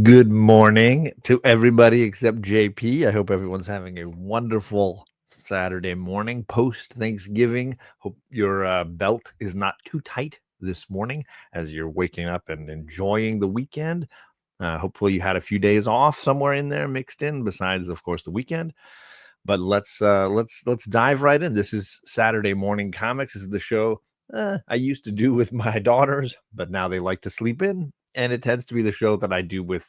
Good morning to everybody except JP. I hope everyone's having a wonderful Saturday morning post Thanksgiving. Hope your belt is not too tight this morning as you're waking up and enjoying the weekend. Hopefully, you had a few days off somewhere in there mixed in, besides, of course, the weekend. But let's dive right in. This is Saturday Morning Comics. This is the show I used to do with my daughters, but now they like to sleep in, and it tends to be the show that I do with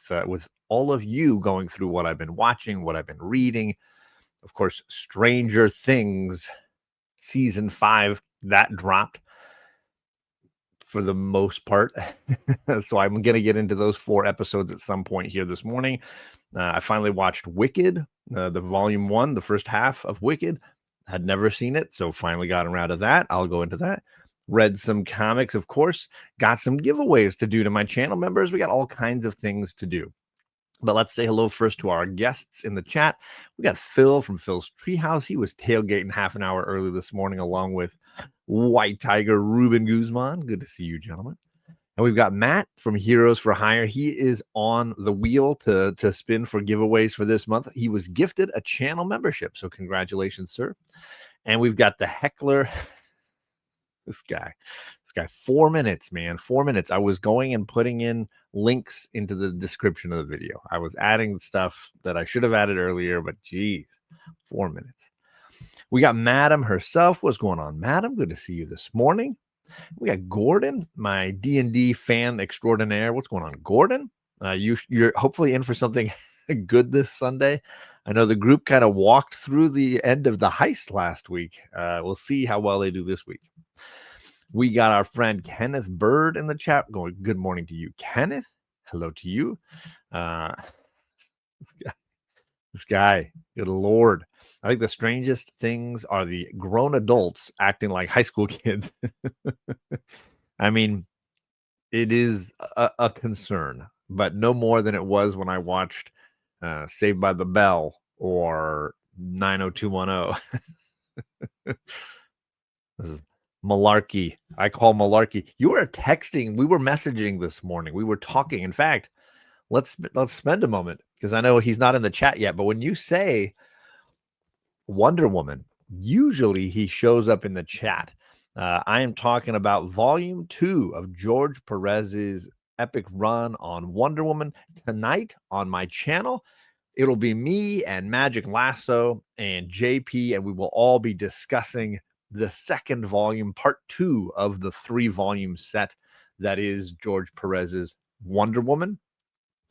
all of you, going through what I've been watching, what I've been reading. Of course, Stranger Things season 5 that dropped for the most part. So I'm going to get into those 4 episodes at some point here this morning. I finally watched Wicked, the volume 1, the first half of Wicked. Had never seen it, so finally got around to that. I'll go into that. Read some comics, of course. Got some giveaways to do to my channel members. We got all kinds of things to do. But let's say hello first to our guests in the chat. We got Phil from Phil's Treehouse. He was tailgating half an hour early this morning, along with White Tiger Ruben Guzman. Good to see you, gentlemen. And we've got Matt from Heroes for Hire. He is on the wheel to spin for giveaways for this month. He was gifted a channel membership, so congratulations, sir. And we've got the heckler. This guy, 4 minutes, man, 4 minutes. I was going and putting in links into the description of the video. I was adding stuff that I should have added earlier, but geez, 4 minutes. We got Madam herself. What's going on, Madam? Good to see you this morning. We got Gordon, my D&D fan extraordinaire. What's going on, Gordon? You're hopefully in for something good this Sunday. I know the group kind of walked through the end of the heist last week. We'll see how well they do this week. We got our friend Kenneth Bird in the chat going, good morning to you, Kenneth. Hello to you. This guy, good Lord. I think the strangest things are the grown adults acting like high school kids. I mean, it is a concern, but no more than it was when I watched Saved by the Bell or 90210. This is malarkey. I call malarkey. You were texting. We were messaging this morning. We were talking. In fact, let's spend a moment, because I know he's not in the chat yet. But when you say Wonder Woman, usually he shows up in the chat. I am talking about volume 2 of George Perez's epic run on Wonder Woman tonight on my channel. It'll be me and Magic Lasso and JP, and we will all be discussing the second volume, part 2 of the 3-volume set that is George Perez's Wonder Woman.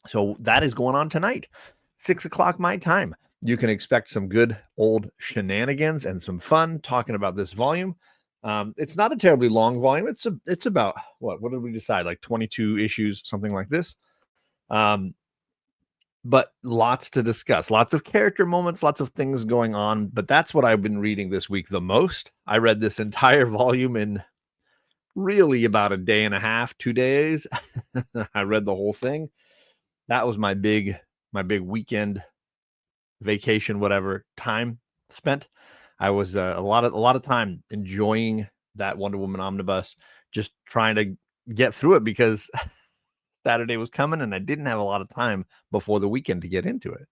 So that is going on tonight, 6 o'clock my time. You can expect some good old shenanigans and some fun talking about this volume. It's not a terribly long volume. It's about, what did we decide? Like 22 issues, something like this. But lots to discuss, lots of character moments, lots of things going on. But that's what I've been reading this week the most. I read this entire volume in really about a day and a half, 2 days. I read the whole thing. That was my big weekend vacation, whatever time spent. I was a lot of time enjoying that Wonder Woman omnibus, just trying to get through it because Saturday was coming and I didn't have a lot of time before the weekend to get into it.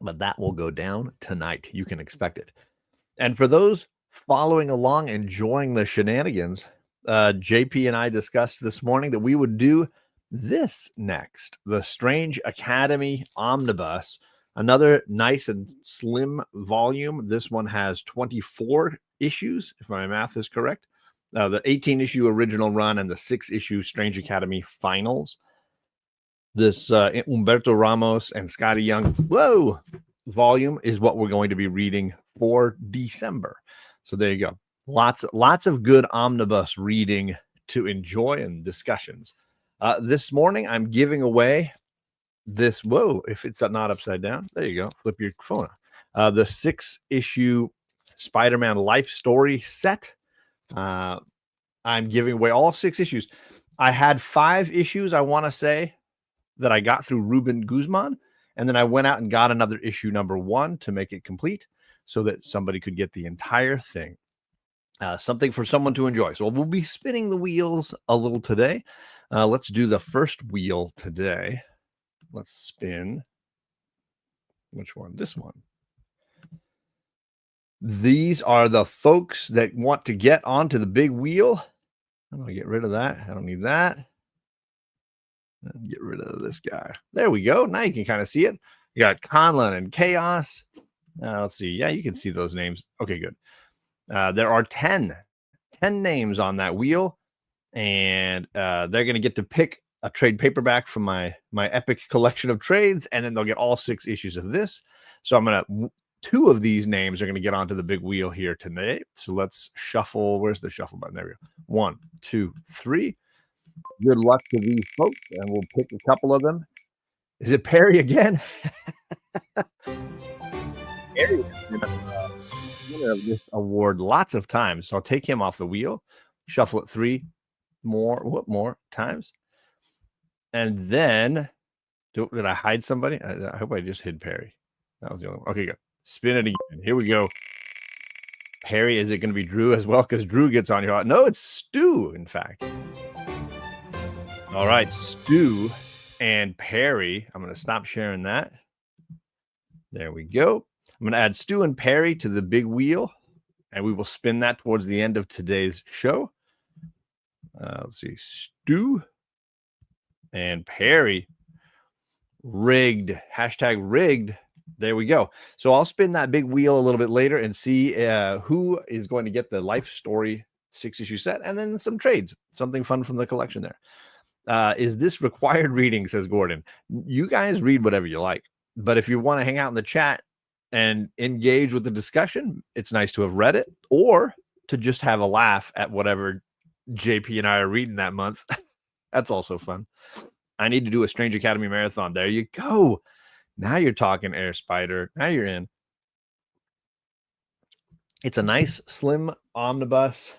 But that will go down tonight. You can expect it. And for those following along, enjoying the shenanigans, JP and I discussed this morning that we would do this next, the Strange Academy Omnibus, another nice and slim volume. This one has 24 issues, if my math is correct. The 18-issue original run and the 6-issue Strange Academy finals. This Humberto Ramos and Scotty Young volume is what we're going to be reading for December. So there you go. Lots of good omnibus reading to enjoy and discussions. This morning, I'm giving away this. If it's not upside down, there you go. Flip your phone. The 6-issue Spider-Man Life Story set. I'm giving away all 6 issues. I had 5 issues, I want to say, that I got through Ruben Guzman, and then I went out and got another issue number 1 to make it complete so that somebody could get the entire thing. Something for someone to enjoy. So we'll be spinning the wheels a little today. Let's do the first wheel today. Let's spin. Which one? This one. These are the folks that want to get onto the big wheel. I'm going to get rid of that. I don't need that. Get rid of this guy. There we go. Now you can kind of see it. You got Conlon and Chaos. Let's see. Yeah, you can see those names. Okay, good. There are 10 names on that wheel, and they're going to get to pick a trade paperback from my epic collection of trades, and then they'll get all 6 issues of this. So I'm going to 2 of these names are going to get onto the big wheel here today. So let's shuffle. Where's the shuffle button? There we go. 1, 2, 3. Good luck to these folks, and we'll pick a couple of them. Is it Perry again? Perry has been winner of this award lots of times, so I'll take him off the wheel, shuffle it 3 more times, and then did I hide somebody? I hope I just hid Perry. That was the only one. Okay, good. Spin it again. Here we go. Perry, is it going to be Drew as well? Because Drew gets on here. No, it's Stu, in fact. All right, Stu and Perry. I'm going to stop sharing that. There we go. I'm going to add Stu and Perry to the big wheel, and we will spin that towards the end of today's show. Let's see. Stu and Perry. Rigged. Hashtag rigged. There we go. So I'll spin that big wheel a little bit later and see who is going to get the Life Story 6-issue set, and then some trades. Something fun from the collection there. Is this required reading, says Gordon. You guys read whatever you like. But if you want to hang out in the chat and engage with the discussion, it's nice to have read it, or to just have a laugh at whatever JP and I are reading that month. That's also fun. I need to do a Strange Academy marathon. There you go. Now you're talking, Air Spider. Now you're in. It's a nice slim omnibus.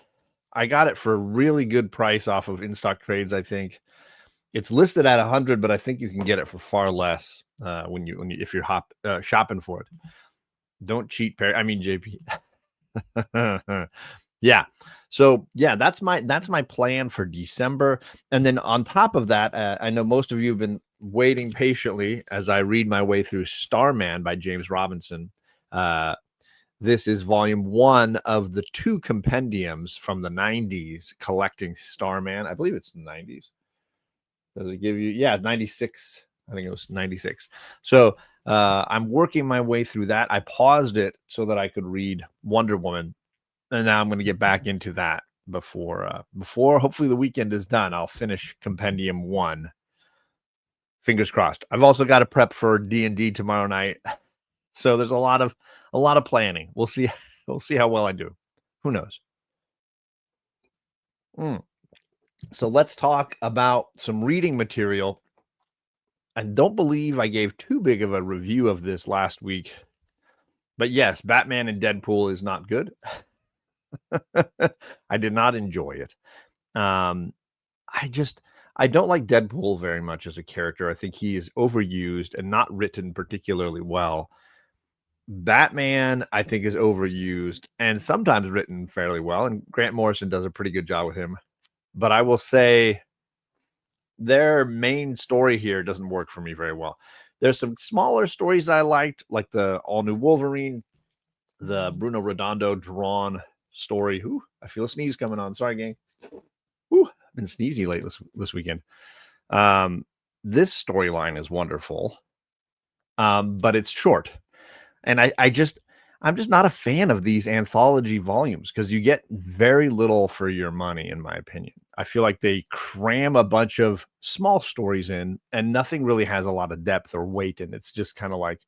I got it for a really good price off of In Stock Trades, I think. It's listed at 100, but I think you can get it for far less if you're shopping for it. Don't cheat, Perry. I mean, JP. Yeah. So yeah, that's my plan for December. And then on top of that, I know most of you have been waiting patiently as I read my way through Starman by James Robinson. This is volume 1 of the 2 compendiums from the 90s collecting Starman. I believe it's the 90s. Does it give you? Yeah, 96. I think it was 96. So I'm working my way through that. I paused it so that I could read Wonder Woman, and now I'm going to get back into that before hopefully the weekend is done. I'll finish Compendium 1. Fingers crossed. I've also got to prep for D&D tomorrow night, so there's a lot of planning. We'll see how well I do. Who knows? So let's talk about some reading material. I don't believe I gave too big of a review of this last week, but yes, Batman and Deadpool is not good. I did not enjoy it. I don't like Deadpool very much as a character. I think he is overused and not written particularly well. Batman, I think, is overused and sometimes written fairly well, and Grant Morrison does a pretty good job with him. But I will say their main story here doesn't work for me very well. There's some smaller stories I liked, like the All New Wolverine, the Bruno Redondo drawn story. Ooh, I feel a sneeze coming on. Sorry, gang. Ooh, I've been sneezy late this weekend. This storyline is wonderful, but it's short. And I'm just not a fan of these anthology volumes because you get very little for your money, in my opinion. I feel like they cram a bunch of small stories in, and nothing really has a lot of depth or weight, and it's just kind of like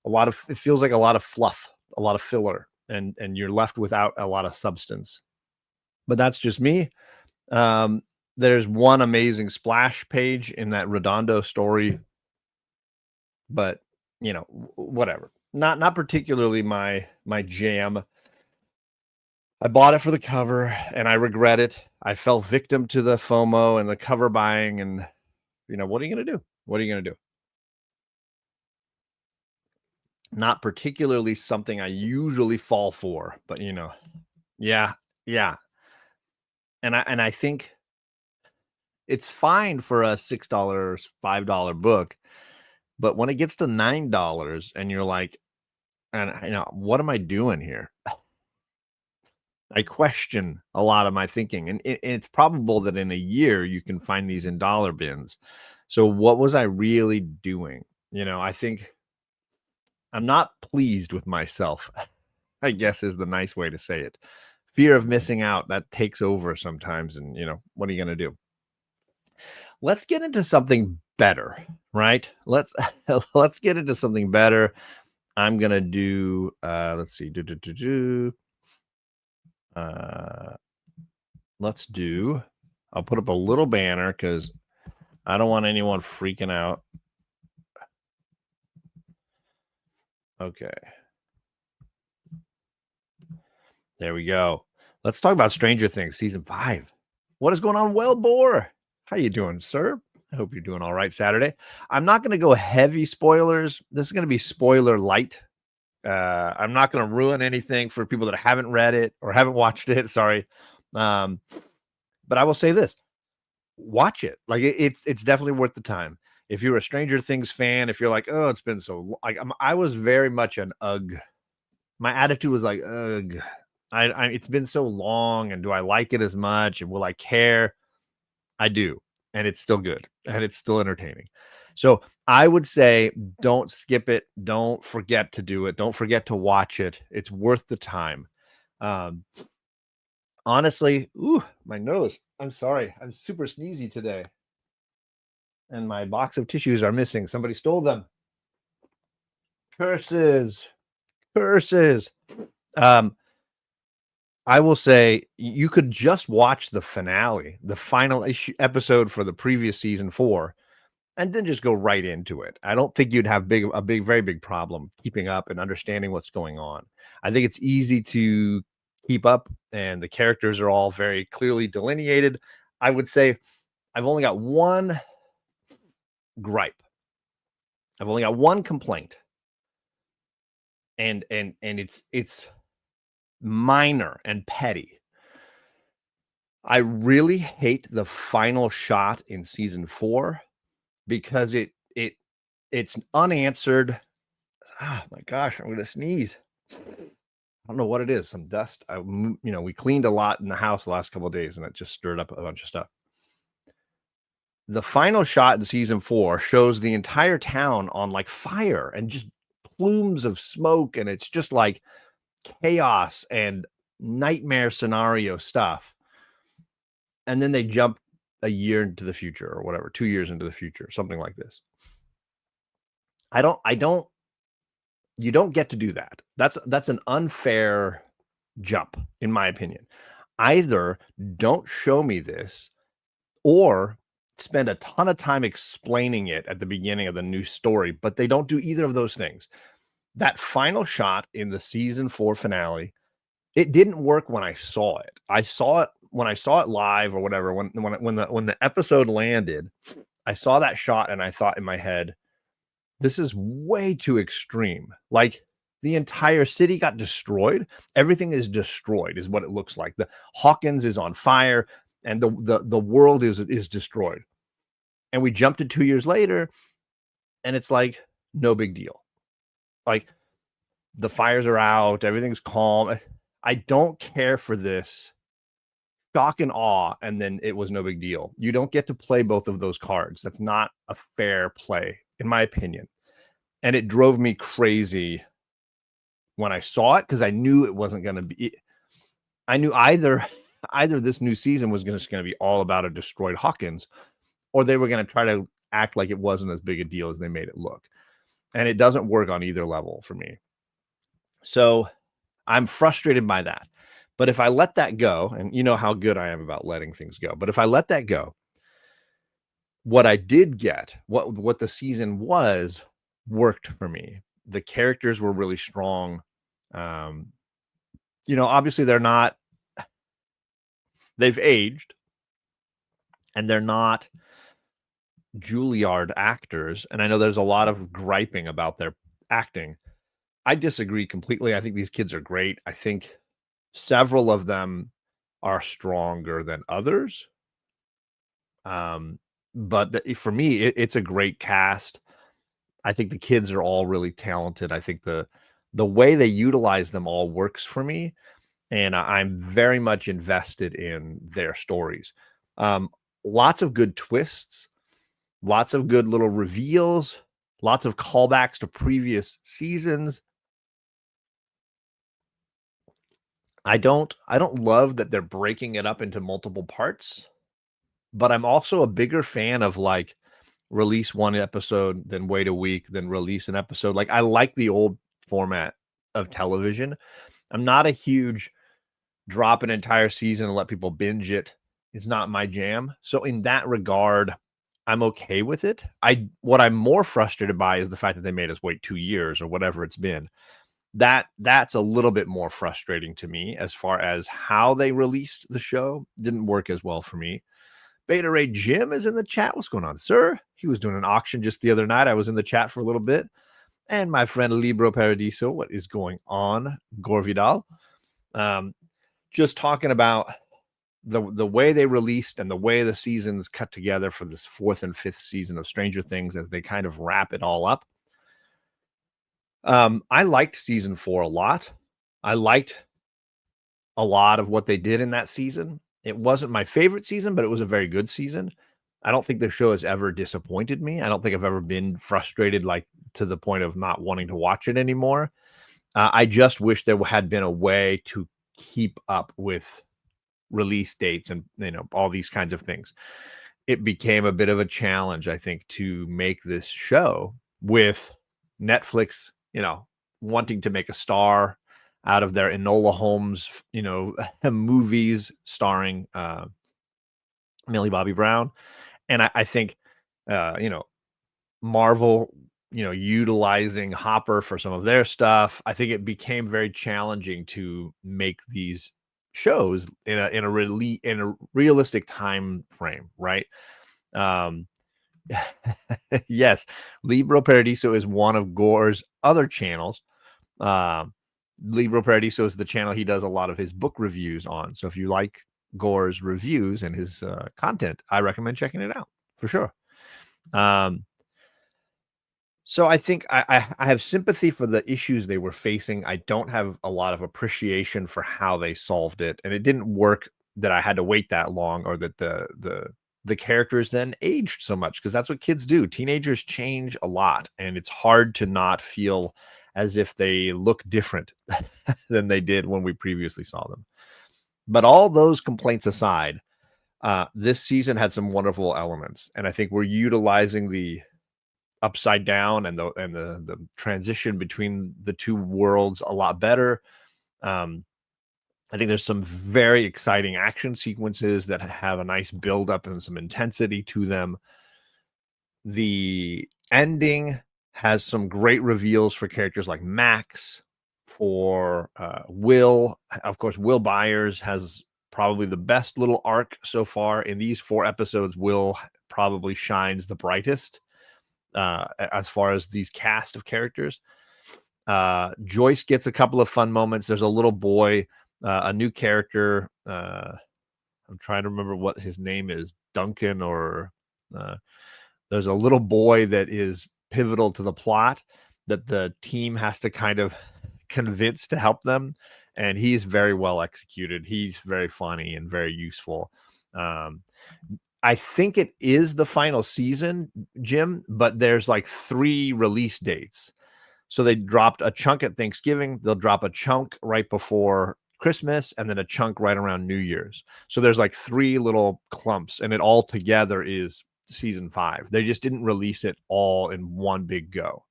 it feels like a lot of fluff, a lot of filler, and you're left without a lot of substance. But that's just me. There's one amazing splash page in that Redondo story, but whatever. Not particularly my jam. I bought it for the cover and I regret it. I fell victim to the FOMO and the cover buying, and what are you going to do? What are you going to do? Not particularly something I usually fall for, but yeah. And I think It's fine for a $6, $5 book, but when it gets to $9 and you're like, and what am I doing here? I question a lot of my thinking, and it's probable that in a year you can find these in dollar bins. So what was I really doing? I think I'm not pleased with myself, I guess is the nice way to say it. Fear of missing out, that takes over sometimes, and what are you going to do? Let's get into something better, right? Let's get into something better. I'm going to do let's see. Let's do I'll put up a little banner cuz I don't want anyone freaking out. Okay. There we go. Let's talk about Stranger Things season 5. What is going on, Wellbore? How you doing, sir? I hope you're doing all right Saturday. I'm not going to go heavy spoilers. This is going to be spoiler light. I'm not going to ruin anything for people that haven't read it or haven't watched it. Sorry. But I will say this. Watch it. Like it's definitely worth the time. If you're a Stranger Things fan, if you're like, oh, it's been so like I was very much an ugh. My attitude was like, ugh. It's been so long, and do I like it as much? And will I care? I do, and it's still good, and it's still entertaining. So I would say don't skip it. Don't forget to do it. Don't forget to watch it. It's worth the time. Um, Honestly, my nose. I'm sorry. I'm super sneezy today. And my box of tissues are missing. Somebody stole them. Curses. Curses. I will say you could just watch the finale, the final episode for the previous season 4, and then just go right into it. I don't think you'd have very big problem keeping up and understanding what's going on. I think it's easy to keep up, and the characters are all very clearly delineated. I would say I've only got one gripe. I've only got one complaint, and it's minor and petty. I really hate the final shot in season 4 because it's unanswered. Oh my gosh, I'm gonna sneeze. I don't know what it is. Some dust. We cleaned a lot in the house the last couple of days, and it just stirred up a bunch of stuff. The final shot in season 4 shows the entire town on like fire and just plumes of smoke, and it's just like chaos and nightmare scenario stuff. And then they jump a year into the future or whatever, 2 years into the future, something like this. You don't get to do that. That's an unfair jump, in my opinion. Either don't show me this or spend a ton of time explaining it at the beginning of the new story, but they don't do either of those things. That final shot in the season 4 finale, it didn't work when I saw it. I saw it when I saw it live or whatever. When the episode landed, I saw that shot and I thought in my head, this is way too extreme. Like the entire city got destroyed. Everything is destroyed, is what it looks like. The Hawkins is on fire, and the world is destroyed. And we jumped to 2 years later, and it's like no big deal. Like the fires are out, everything's calm. I don't care for this shock and awe, and then it was no big deal. You don't get to play both of those cards. That's not a fair play, in my opinion. And it drove me crazy when I saw it because I knew it wasn't going to be. I knew either this new season was just going to be all about a destroyed Hawkins, or they were going to try to act like it wasn't as big a deal as they made it look. And it doesn't work on either level for me. So I'm frustrated by that. But if I let that go, and you know how good I am about letting things go, but if I let that go, what I did get, what the season was, worked for me. The characters were really strong. Obviously they've aged, and they're not Juilliard actors. And I know there's a lot of griping about their acting. I disagree completely. I think these kids are great. I think several of them are stronger than others. But for me, it's a great cast. I think the kids are all really talented. I think the way they utilize them all works for me, and I'm very much invested in their stories. Um, Lots of good twists, lots of good little reveals, lots of callbacks to previous seasons. I don't love that they're breaking it up into multiple parts, but I'm also a bigger fan of like release one episode, then wait a week, then release an episode. Like I like the old format of television. I'm not a huge drop an entire season and let people binge it. It's not my jam. So in that regard, I'm okay with it. What I'm more frustrated by is the fact that they made us wait 2 years or whatever it's been. That's a little bit more frustrating to me as far as how they released the show. Didn't work as well for me. Beta Ray Jim is in the chat. What's going on, sir? He was doing an auction just the other night. I was in the chat for a little bit. And my friend Libro Paradiso, what is going on? Gore Vidal. Just talking about the way they released and the way the seasons cut together for this 4th and 5th season of Stranger Things as they kind of wrap it all up. I liked season 4 a lot. I liked a lot of what they did in that season. It wasn't my favorite season, but it was a very good season. I don't think the show has ever disappointed me. I don't think I've ever been frustrated, like to the point of not wanting to watch it anymore. I just wish there had been a way to keep up with release dates and all these kinds of things. It became a bit of a challenge, I think, to make this show with Netflix, wanting to make a star out of their Enola Holmes, movies starring Millie Bobby Brown. And I think, Marvel, utilizing Hopper for some of their stuff. I think it became very challenging to make these shows in a realistic time frame, right? Um, yes, Libro Paradiso is one of Gore's other channels. Libro Paradiso is the channel he does a lot of his book reviews on. So if you like Gore's reviews and his content, I recommend checking it out for sure. So I think I have sympathy for the issues they were facing. I don't have a lot of appreciation for how they solved it, and it didn't work that I had to wait that long, or that the characters then aged so much, because that's what kids do. Teenagers change a lot, and it's hard to not feel as if they look different than they did when we previously saw them. But all those complaints aside, this season had some wonderful elements, and I think we're utilizing the upside down and the transition between the two worlds a lot better. I think there's some very exciting action sequences that have a nice build up and some intensity to them. The ending has some great reveals for characters like Max, for Will. Of course, Will Byers has probably the best little arc so far in these 4 episodes. Will probably shines the brightest as far as these cast of characters. Joyce gets a couple of fun moments. There's a little boy, a new character. I'm trying to remember what his name is, Duncan, or there's a little boy that is pivotal to the plot that the team has to kind of convince to help them. And he's very well executed. He's very funny and very useful. I think it is the final season, Jim, but there's like 3 release dates. So they dropped a chunk at Thanksgiving. They'll drop a chunk right before Christmas, and then a chunk right around New Year's. So there's like 3 little clumps, and it all together is season 5. They just didn't release it all in one big go.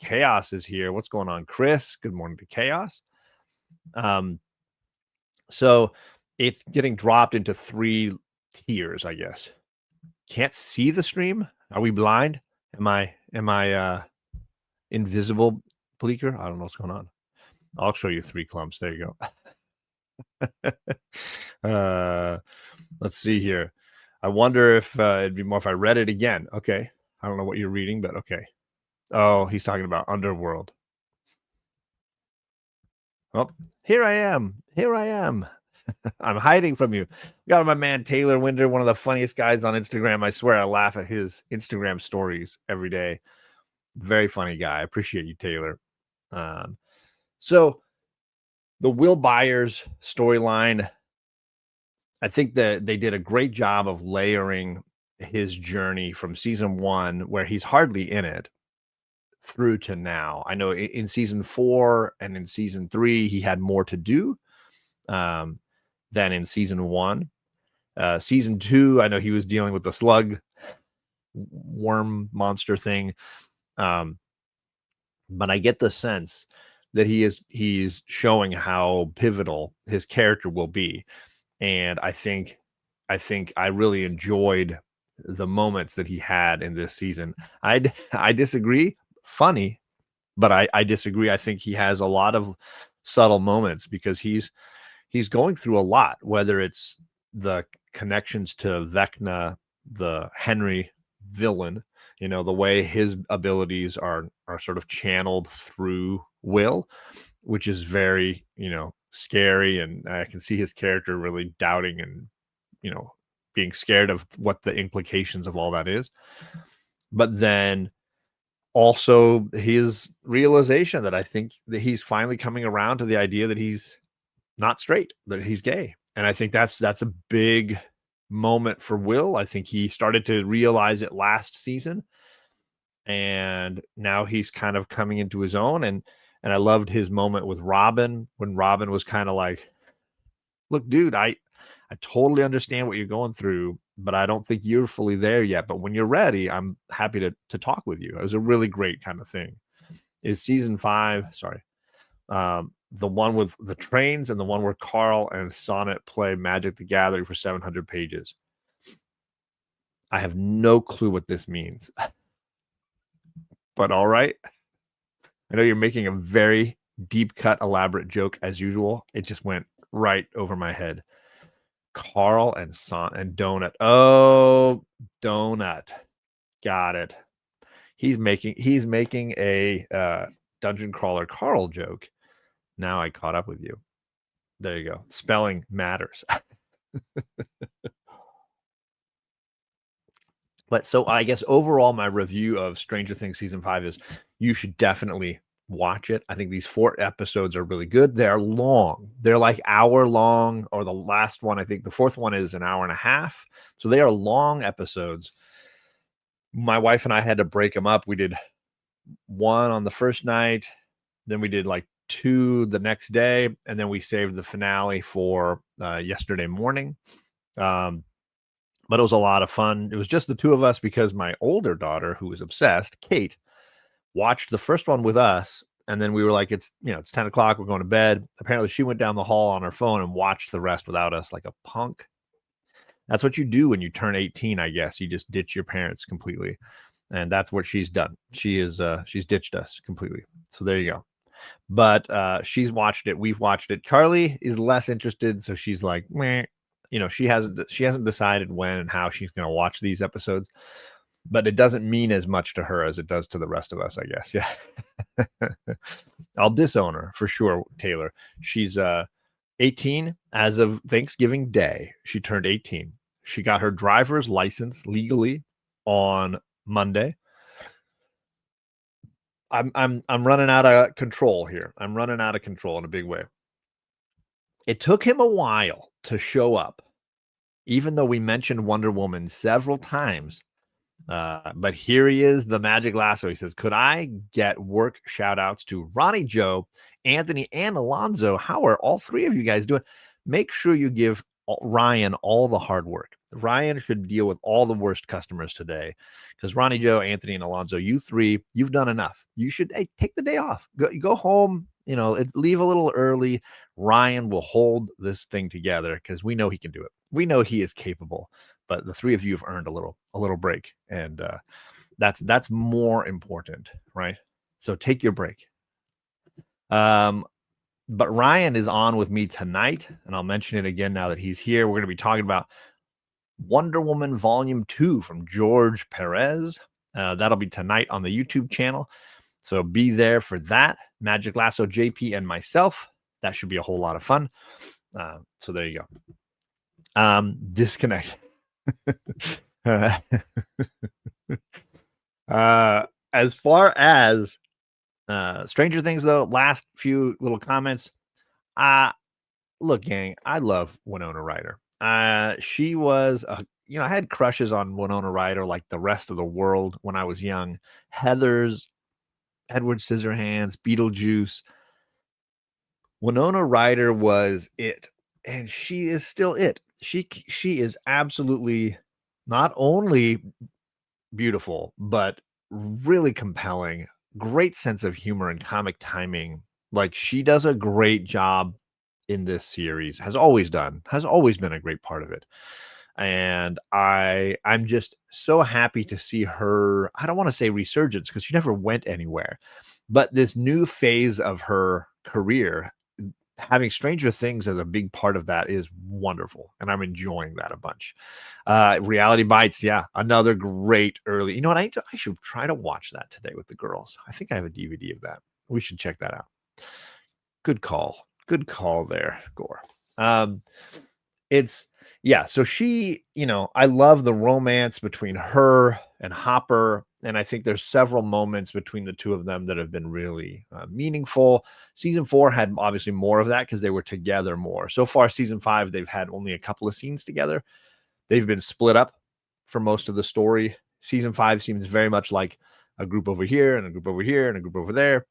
Chaos is here. What's going on, Chris? Good morning to Chaos. So it's getting dropped into 3 tiers, I guess. Can't see the stream? Are we blind? Am I invisible, Bleaker? I don't know what's going on. I'll show you 3 clumps. There you go. Let's see here. I wonder if it'd be more if I read it again. Okay. I don't know what you're reading, but okay. Oh, he's talking about Underworld. Oh, here I am. I'm hiding from you. Got my man Taylor Winder, one of the funniest guys on Instagram. I swear I laugh at his Instagram stories every day. Very funny guy. I appreciate you, Taylor. So the Will Byers storyline, I think that they did a great job of layering his journey from season 1, where he's hardly in it, through to now. I know in season 4 and in season 3 he had more to do than in season 1. Season 2, I know he was dealing with the slug worm monster thing, but I get the sense that he's showing how pivotal his character will be, and I think I really enjoyed the moments that he had in this season. I disagree. Funny, but I disagree. I think he has a lot of subtle moments because he's going through a lot, whether it's the connections to Vecna, the Henry villain, the way his abilities are sort of channeled through Will, which is very, scary. And I can see his character really doubting and, being scared of what the implications of all that is. But then also his realization that I think that he's finally coming around to the idea that he's not straight, that he's gay. And I think that's a big moment for Will. I think he started to realize it last season, and now he's kind of coming into his own. And I loved his moment with Robin, when Robin was kind of like, look, dude, I totally understand what you're going through, but I don't think you're fully there yet. But when you're ready, I'm happy to talk with you. It was a really great kind of thing. Is season 5, sorry, the one with the trains and the one where Carl and Sonnet play Magic the Gathering for 700 pages. I have no clue what this means. But all right. I know you're making a very deep cut, elaborate joke as usual. It just went right over my head. Carl and Sonnet and Donut. Oh, Donut. Got it. He's making a dungeon crawler Carl joke. Now I caught up with you. There you go. Spelling matters. But so I guess overall, my review of Stranger Things season 5 is you should definitely watch it. I think these 4 episodes are really good. They're long. They're like hour long, or the last one, I think the 4th one is an hour and a half. So they are long episodes. My wife and I had to break them up. We did 1 on the first night, then we did like 2 the next day, and then we saved the finale for yesterday morning. But it was a lot of fun. It was just the 2 of us because my older daughter, who was obsessed, Kate, watched the first one with us, and then we were like, it's 10 o'clock, we're going to bed. Apparently she went down the hall on her phone and watched the rest without us, like a punk. That's what you do when you turn 18, I guess. You just ditch your parents completely. And that's what she's done. She's ditched us completely. So there you go. But she's watched it. We've watched it. Charlie is less interested, so she's like, meh. She hasn't decided when and how she's going to watch these episodes, but it doesn't mean as much to her as it does to the rest of us, I guess. Yeah. I'll disown her for sure, Taylor. She's 18 as of Thanksgiving Day. She turned 18. She got her driver's license legally on Monday. I'm running out of control here. I'm running out of control in a big way. It took him a while to show up, even though we mentioned Wonder Woman several times. But here he is, the magic lasso. He says, could I get work shout outs to Ronnie Joe, Anthony, and Alonzo? How are all 3 of you guys doing? Make sure you give Ryan all the hard work. Ryan should deal with all the worst customers today, because Ronnie Joe, Anthony, and Alonzo, you 3, you've done enough. You should take the day off. Go home, leave a little early. Ryan will hold this thing together because we know he can do it. We know he is capable. But the 3 of you have earned a little break, and that's more important, right? So take your break. But Ryan is on with me tonight, and I'll mention it again now that he's here. We're going to be talking about Wonder Woman Volume 2 from George Perez. That'll be tonight on the YouTube channel, so be there for that. Magic Lasso, JP, and myself. That should be a whole lot of fun. So there you go. Disconnect. As far as Stranger Things, though, last few little comments. Look, gang, I love Winona Ryder. She was I had crushes on Winona Ryder like the rest of the world when I was young. Heathers, Edward Scissorhands, Beetlejuice. Winona Ryder was it, and she is still it. She is absolutely not only beautiful, but really compelling. Great sense of humor and comic timing. Like, she does a great job in this series. Has always been a great part of it. And I'm just so happy to see her. I don't want to say resurgence because she never went anywhere, but this new phase of her career, having Stranger Things as a big part of that, is wonderful, and I'm enjoying that a bunch. Reality Bites, yeah, another great early. You know what? I should try to watch that today with the girls. I think I have a DVD of that. We should check that out. Good call. Good call there, Gore. It's so she, I love the romance between her and Hopper, and I think there's several moments between the two of them that have been really meaningful. Season 4 had obviously more of that because they were together more. So far, season 5, they've had only a couple of scenes together. They've been split up for most of the story. Season 5 seems very much like a group over here and a group over here and a group over there.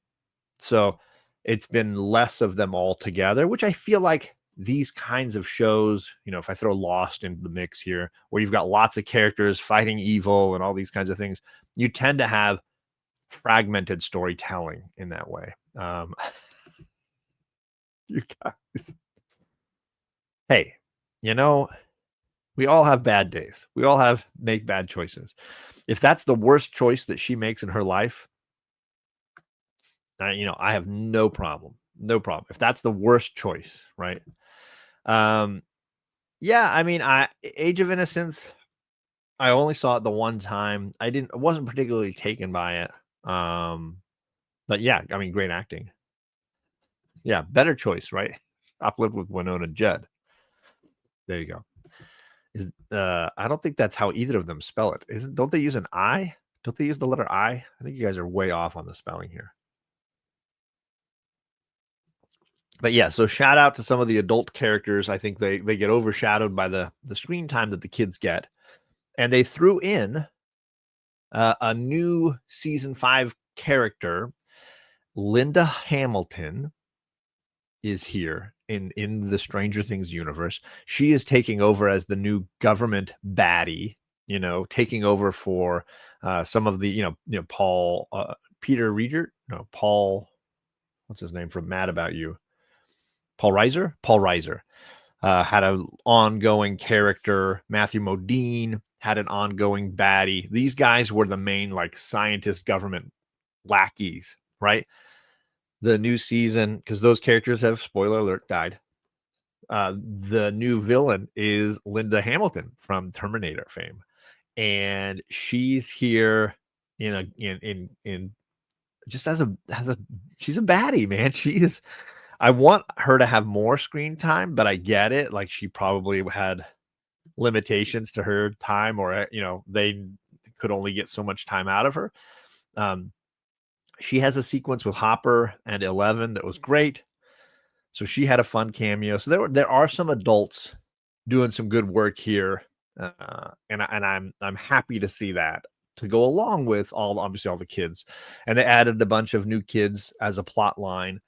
So it's been less of them all together, which I feel like these kinds of shows, if I throw Lost into the mix here, where you've got lots of characters fighting evil and all these kinds of things, you tend to have fragmented storytelling in that way. You guys, hey, we all have bad days. We all make bad choices. If that's the worst choice that she makes in her life, I have no problem. No problem. If that's the worst choice, right? Yeah, I mean, Age of Innocence, I only saw it the one time. I wasn't particularly taken by it. But yeah, I mean, great acting. Yeah, better choice, right? Uplift with Winona Judd. There you go. I don't think that's how either of them spell it. Don't they use an I? Don't they use the letter I? I think you guys are way off on the spelling here. But yeah, so shout out to some of the adult characters. I think they get overshadowed by the screen time that the kids get. And they threw in a new season 5 character. Linda Hamilton is here in the Stranger Things universe. She is taking over as the new government baddie, taking over for some of the, Paul, Peter Riegert, no, Paul, what's his name from Mad About You? Paul Reiser had an ongoing character. Matthew Modine had an ongoing baddie. These guys were the main scientist government lackeys, right? The new season, because those characters have, spoiler alert, died. The new villain is Linda Hamilton from Terminator fame, and she's here in just as a she's a baddie, man. She is. I want her to have more screen time, but I get it. Like, she probably had limitations to her time, or they could only get so much time out of her. She has a sequence with Hopper and 11 that was great. So she had a fun cameo. So there are some adults doing some good work here, and I'm happy to see that, to go along with obviously all the kids. And they added a bunch of new kids as a plot line.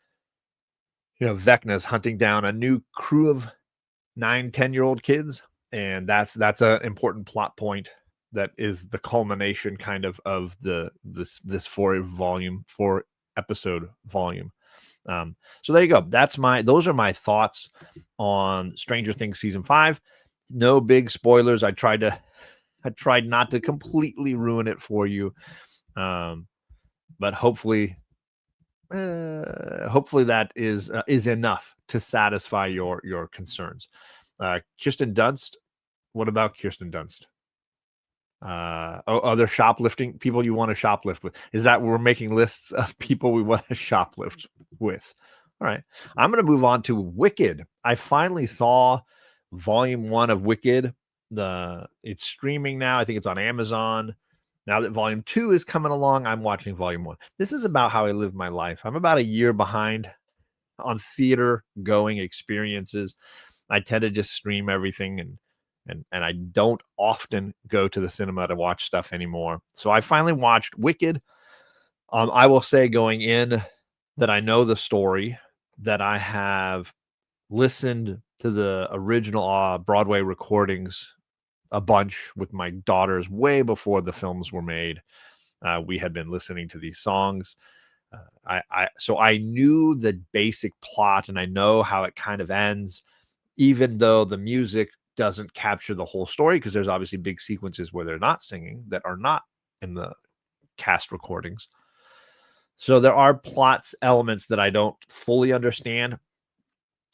Vecna's hunting down a new crew of 9-10-year-old kids, and that's an important plot point that is the culmination kind of this 4 episode volume. So there you go. Those are my thoughts on Stranger Things season 5. No big spoilers. I tried not to completely ruin it for you. But hopefully that is enough to satisfy your concerns. Kirsten Dunst. What about Kirsten Dunst? Other shoplifting people you want to shoplift with? Is that we're making lists of people we want to shoplift with? All right. I'm going to move on to Wicked. I finally saw volume 1 of Wicked. It's streaming now. I think it's on Amazon. Now that volume 2 is coming along, I'm watching volume 1. This is about how I live my life. I'm about a year behind on theater going experiences. I tend to just stream everything, and I don't often go to the cinema to watch stuff anymore. So I finally watched Wicked. I will say going in that I know the story, that I have listened to the original Broadway recordings a bunch with my daughters way before the films were made. We had been listening to these songs. So I knew the basic plot, and I know how it kind of ends, even though the music doesn't capture the whole story, because there's obviously big sequences where they're not singing that are not in the cast recordings. So there are plots elements that I don't fully understand,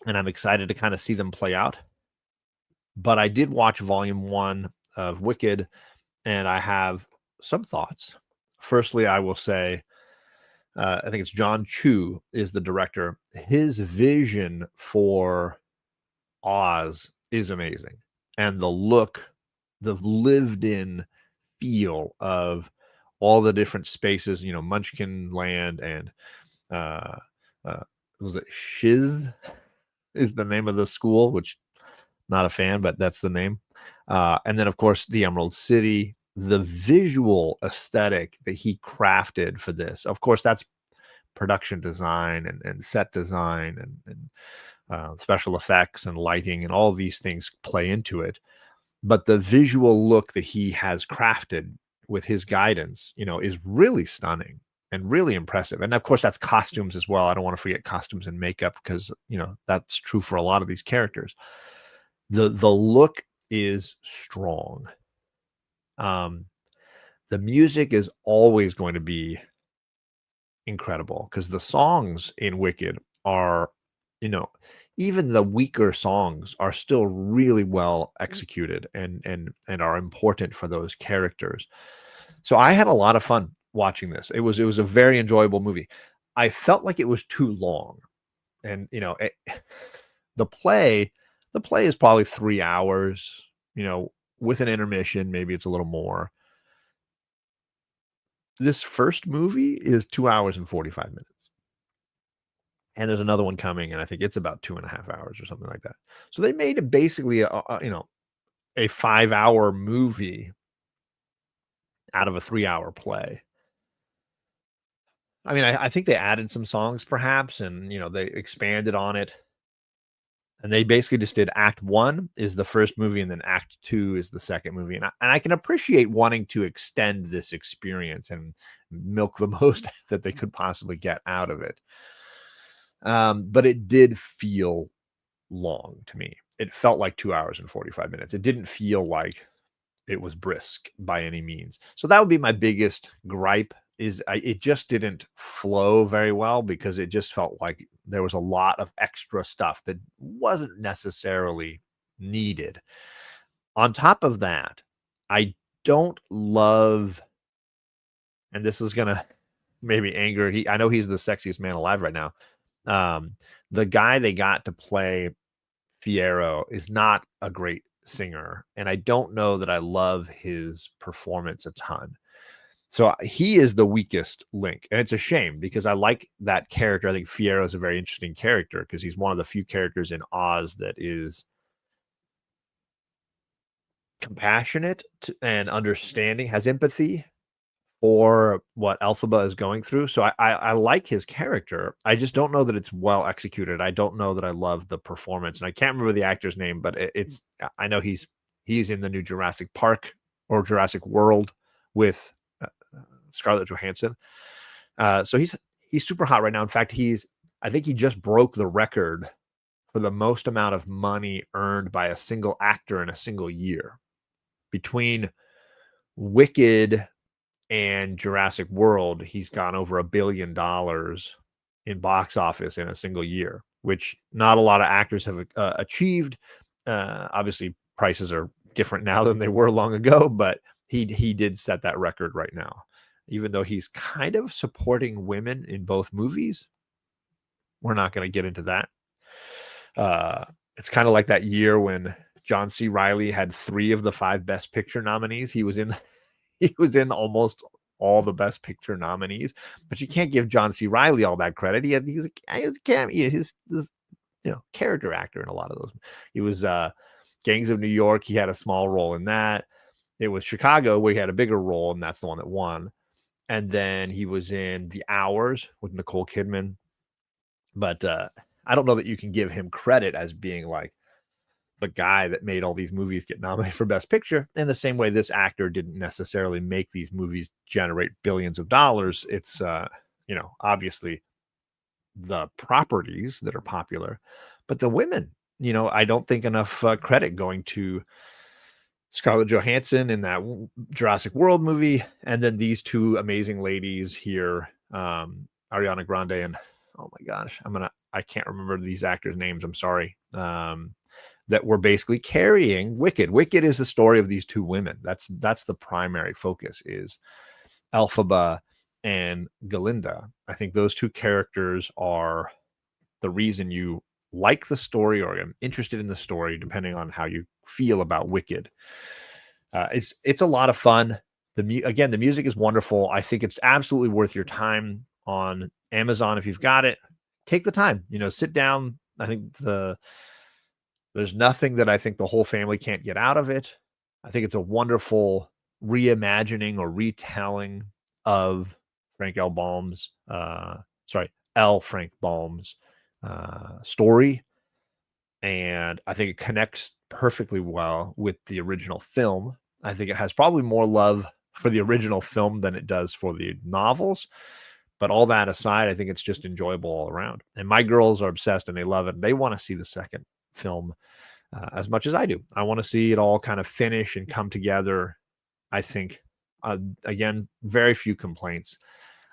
and I'm excited to kind of see them play out. But I did watch volume 1 of Wicked, and I have some thoughts. Firstly, I will say, I think it's John Chu is the director. His vision for Oz is amazing. And the look, the lived-in feel of all the different spaces, Munchkin Land and was it Shiz is the name of the school, which not a fan, but that's the name. And then, of course, the Emerald City, the visual aesthetic that he crafted for this. Of course, that's production design and set design and special effects and lighting, and all these things play into it. But the visual look that he has crafted with his guidance, is really stunning and really impressive. And of course, that's costumes as well. I don't want to forget costumes and makeup, because, that's true for a lot of these characters. The look is strong. The music is always going to be incredible, because the songs in Wicked are, even the weaker songs are still really well executed and are important for those characters. So I had a lot of fun watching this. It was a very enjoyable movie. I felt like it was too long, and the play is probably 3 hours. With an intermission, maybe it's a little more. This first movie is 2 hours and 45 minutes. And there's another one coming, and I think it's about 2.5 hours or something like that. So they made it basically a 5-hour movie out of a 3-hour play. I mean, I think they added some songs perhaps, and, they expanded on it. And they basically just did act 1 is the first movie, and then act 2 is the second movie. And I can appreciate wanting to extend this experience and milk the most that they could possibly get out of it. But it did feel long to me. It felt like 2 hours and 45 minutes. It didn't feel like it was brisk by any means. So that would be my biggest gripe, is it just didn't flow very well, because it just felt like there was a lot of extra stuff that wasn't necessarily needed. On top of that, I don't love, and this is going to maybe anger, I know he's the sexiest man alive right now. The guy they got to play Fiyero is not a great singer, and I don't know that I love his performance a ton. So he is the weakest link, and it's a shame, because I like that character. I think Fiyero is a very interesting character, because he's one of the few characters in Oz that is compassionate and understanding, has empathy for what Elphaba is going through. So I like his character. I just don't know that it's well executed. I don't know that I love the performance, and I can't remember the actor's name, but I know he's in the new Jurassic Park or Jurassic World with Scarlett Johansson. So he's super hot right now. In fact, I think he just broke the record for the most amount of money earned by a single actor in a single year. Between Wicked and Jurassic World, he's gone over $1 billion in box office in a single year, which not a lot of actors have achieved. Obviously, prices are different now than they were long ago, but he did set that record right now, even though he's kind of supporting women in both movies, We're not going to get into that. It's kind of like that year when John C. Reilly had 3 of the 5 Best Picture nominees. He was in he was in almost all the Best Picture nominees, but you can't give John C. Reilly all that credit. He was a cameo. He's this, character actor in a lot of those. He was Gangs of New York. He had a small role in that. It was Chicago where he had a bigger role, and that's the one that won. And then he was in The Hours with Nicole Kidman. But I don't know that you can give him credit as being like the guy that made all these movies get nominated for Best Picture. In the same way, this actor didn't necessarily make these movies generate billions of dollars. It's, obviously the properties that are popular, but the women, I don't think enough credit going to Scarlett Johansson in that Jurassic World movie, and then these 2 amazing ladies here, Ariana Grande and oh my gosh, I can't remember these actors' names. I'm sorry. That were basically carrying Wicked. Wicked is the story of these 2 women. That's the primary focus is Elphaba and Galinda. I think those 2 characters are the reason you like the story or am interested in the story, depending on how you feel about Wicked. It's a lot of fun. The music is wonderful. I think it's absolutely worth your time on Amazon if you've got it. Take the time, sit down. I think there's nothing that I think the whole family can't get out of it. I think it's a wonderful reimagining or retelling of L. Frank Baum's story. And I think it connects perfectly well with the original film. I think it has probably more love for the original film than it does for the novels. But all that aside, I think it's just enjoyable all around. And my girls are obsessed and they love it. They want to see the second film as much as I do. I want to see it all kind of finish and come together. I think, again, very few complaints.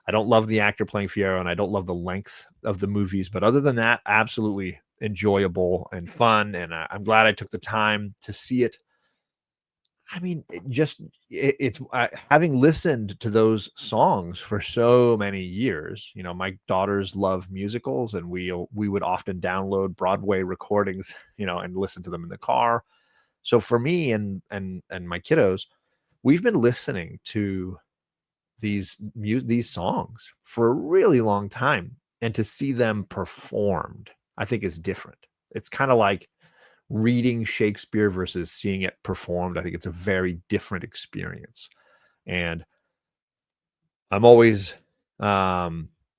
I don't love the actor playing Fiyero, and I don't love the length of the movies. But other than that, absolutely enjoyable and fun. And I'm glad I took the time to see it. I mean, it's having listened to those songs for so many years. My daughters love musicals, and we would often download Broadway recordings, and listen to them in the car. So for me and my kiddos, we've been listening to these songs for a really long time, and to see them performed, I think is different. It's kind of like reading Shakespeare versus seeing it performed. I think it's a very different experience. And I'm always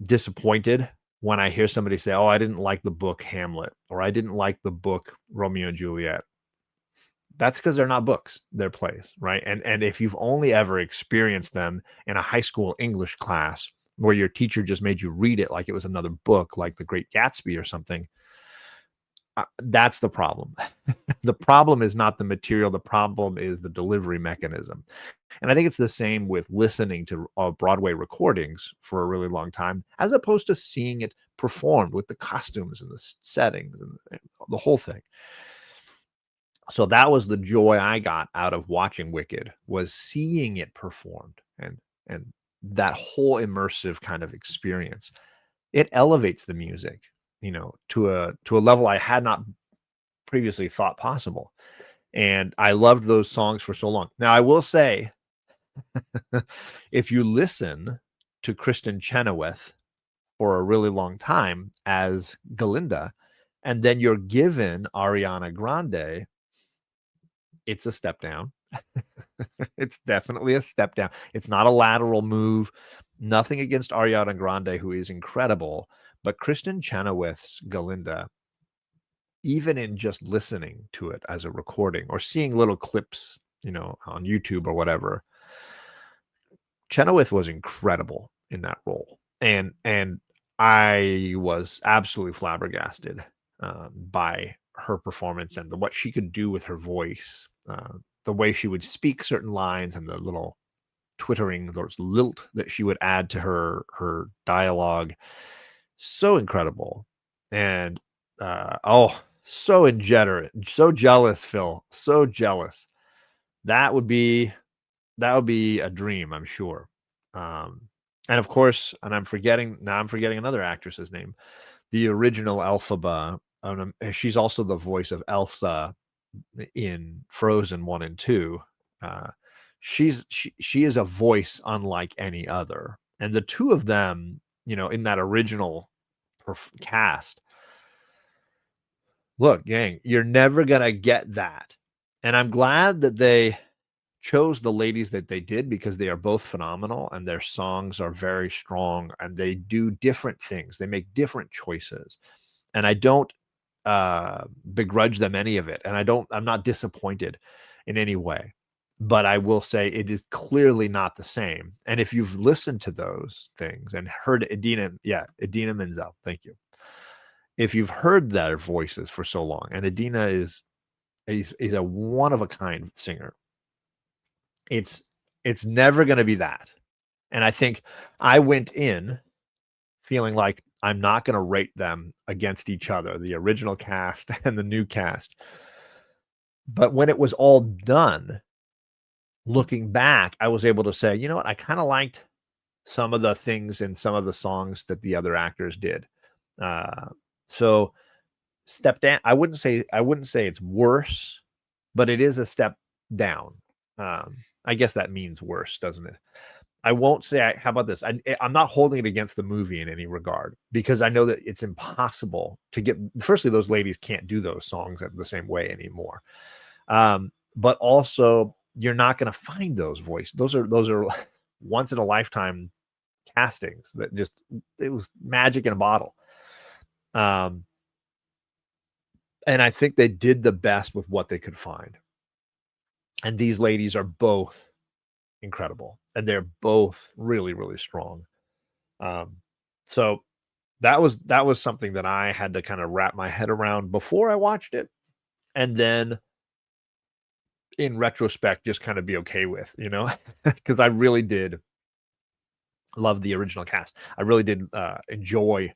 disappointed when I hear somebody say, oh, I didn't like the book Hamlet, or I didn't like the book Romeo and Juliet. That's because they're not books, they're plays, right? And if you've only ever experienced them in a high school English class where your teacher just made you read it like it was another book, like The Great Gatsby or something, that's the problem. The problem is not the material. The problem is the delivery mechanism. And I think it's the same with listening to Broadway recordings for a really long time, as opposed to seeing it performed with the costumes and the settings and the whole thing. So that was the joy I got out of watching Wicked, was seeing it performed and that whole immersive kind of experience. It elevates the music, to a level I had not previously thought possible. And I loved those songs for so long. Now, I will say, if you listen to Kristen Chenoweth for a really long time as Galinda, and then you're given Ariana Grande, it's a step down. It's definitely a step down. It's not a lateral move. Nothing against Ariana Grande, who is incredible, but Kristen Chenoweth's Galinda, even in just listening to it as a recording or seeing little clips, on YouTube or whatever, Chenoweth was incredible in that role. And I was absolutely flabbergasted by her performance and what she could do with her voice, the way she would speak certain lines and the little twittering, those lilt that she would add to her dialogue. So incredible. And so ingenerate, so jealous, Phil, so jealous. That would be a dream, I'm sure. And of course, and I'm forgetting another actress's name, the original Elphaba. She's also the voice of Elsa in Frozen 1 and 2. She is a voice unlike any other. And the two of them, in that original cast, look, gang, you're never going to get that. And I'm glad that they chose the ladies that they did, because they are both phenomenal and their songs are very strong and they do different things. They make different choices. And I don't begrudge them any of it. And I'm not disappointed in any way. But I will say it is clearly not the same. And if you've listened to those things and heard Idina Menzel, thank you. If you've heard their voices for so long, and Idina is a one of a kind singer, it's never going to be that. And I think I went in feeling like I'm not going to rate them against each other, the original cast and the new cast. But when it was all done, looking back, I was able to say, you know what? I kind of liked some of the things in some of the songs that the other actors did. So step down. I wouldn't say it's worse, but it is a step down. I guess that means worse, doesn't it? I won't say, how about this? I'm not holding it against the movie in any regard, because I know that it's impossible to get. Firstly, those ladies can't do those songs the same way anymore. But also, you're not going to find those voices. Those are once in a lifetime castings that it was magic in a bottle. And I think they did the best with what they could find. And these ladies are both incredible, and they're both really, really strong. So that was something that I had to kind of wrap my head around before I watched it, and then in retrospect just kind of be okay with, because I really did love the original cast. I really did enjoy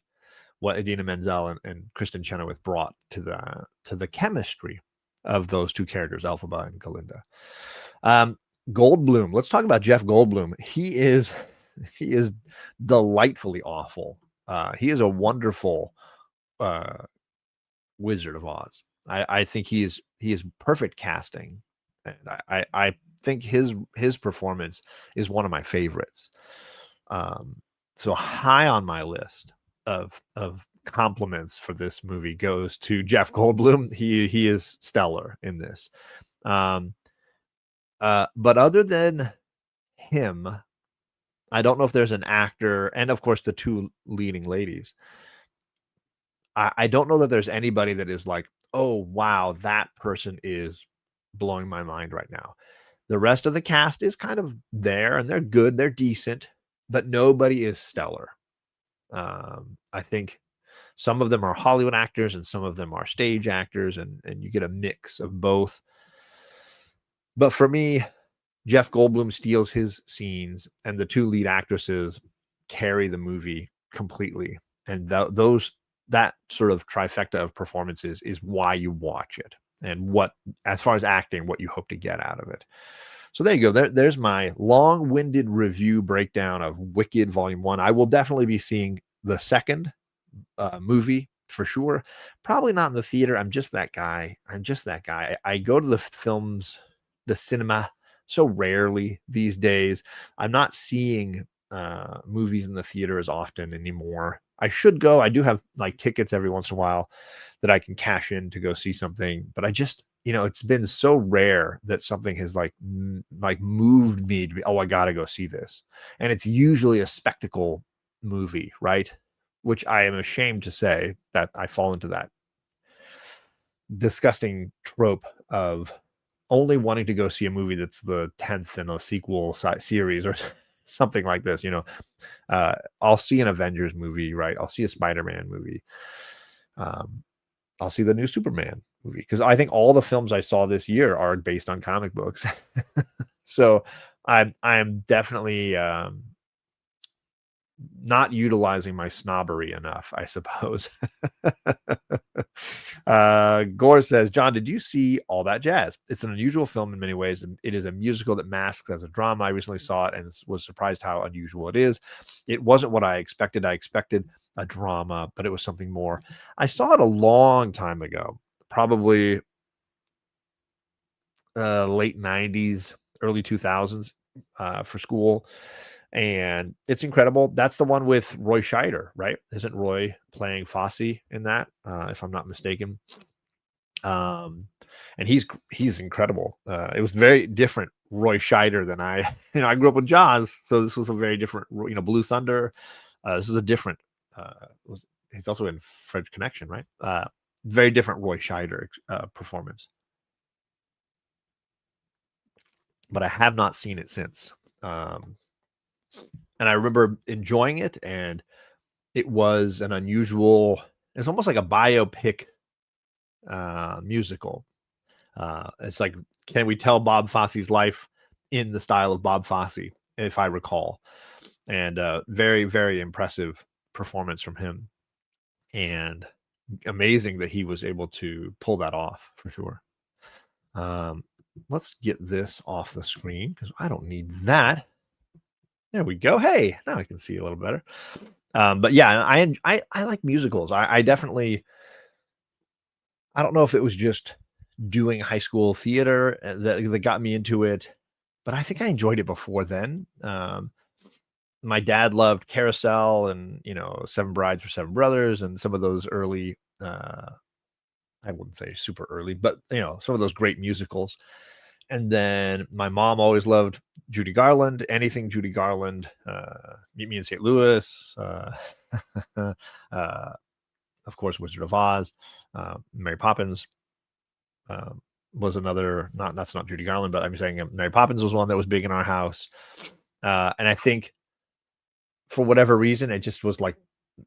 what Idina Menzel and Kristen Chenoweth brought to the chemistry of those two characters, Elphaba and Galinda. Goldblum. Let's talk about Jeff Goldblum. He is delightfully awful. He is a wonderful Wizard of Oz. I think he is perfect casting, and I think his performance is one of my favorites. So high on my list of compliments for this movie goes to Jeff Goldblum. He is stellar in this. But other than him, I don't know if there's an actor, and of course the two leading ladies. I don't know that there's anybody that is like, oh wow, that person is blowing my mind right now. The rest of the cast is kind of there, and they're good, they're decent, but nobody is stellar. I think some of them are Hollywood actors and some of them are stage actors, and you get a mix of both. But for me, Jeff Goldblum steals his scenes, and the two lead actresses carry the movie completely. And that sort of trifecta of performances is why you watch it, and what, as far as acting, what you hope to get out of it. So there you go. There's my long-winded review breakdown of Wicked Volume 1. I will definitely be seeing the second movie for sure. Probably not in the theater. I'm just that guy. I go to the cinema so rarely these days. I'm not seeing movies in the theater as often anymore. I should go. I do have like tickets every once in a while that I can cash in to go see something, but I just, it's been so rare that something has like moved me to be, oh, I gotta go see this. And it's usually a spectacle movie, right? Which I am ashamed to say that I fall into that disgusting trope of only wanting to go see a movie that's the 10th in a sequel series or something like this. I'll see an Avengers movie, right? I'll see a Spider-Man movie. I'll see the new Superman movie, because I think all the films I saw this year are based on comic books. So I'm definitely not utilizing my snobbery enough, I suppose. Gore says, John, did you see All That Jazz? It's an unusual film in many ways, and it is a musical that masks as a drama. I recently saw it and was surprised how unusual it is. It wasn't what I expected. I expected a drama, but it was something more. I saw it a long time ago, probably late 90s, early 2000s for school. And it's incredible. That's the one with Roy Scheider, right? Isn't Roy playing Fosse in that, if I'm not mistaken? Um, and he's incredible. It was very different Roy Scheider than I, I grew up with Jaws, so this was a very different, Blue Thunder. This is a different. He's also in French Connection, right? Very different Roy Scheider performance. But I have not seen it since. And I remember enjoying it, and it was an unusual. It's almost like a biopic musical. It's like, can we tell Bob Fosse's life in the style of Bob Fosse, if I recall? And very, very impressive performance from him, and amazing that he was able to pull that off for sure. Let's get this off the screen because I don't need that. There we go. Hey, now I can see a little better. But yeah, I like musicals. I definitely. I don't know if it was just doing high school theater that got me into it, but I think I enjoyed it before then. My dad loved Carousel and Seven Brides for Seven Brothers and some of those early. I wouldn't say super early, but some of those great musicals. And then my mom always loved Judy Garland, anything Judy Garland, Meet Me in St. Louis, of course, Wizard of Oz, Mary Poppins was another, that's not Judy Garland, but I'm saying Mary Poppins was one that was big in our house. And I think for whatever reason, it just was like,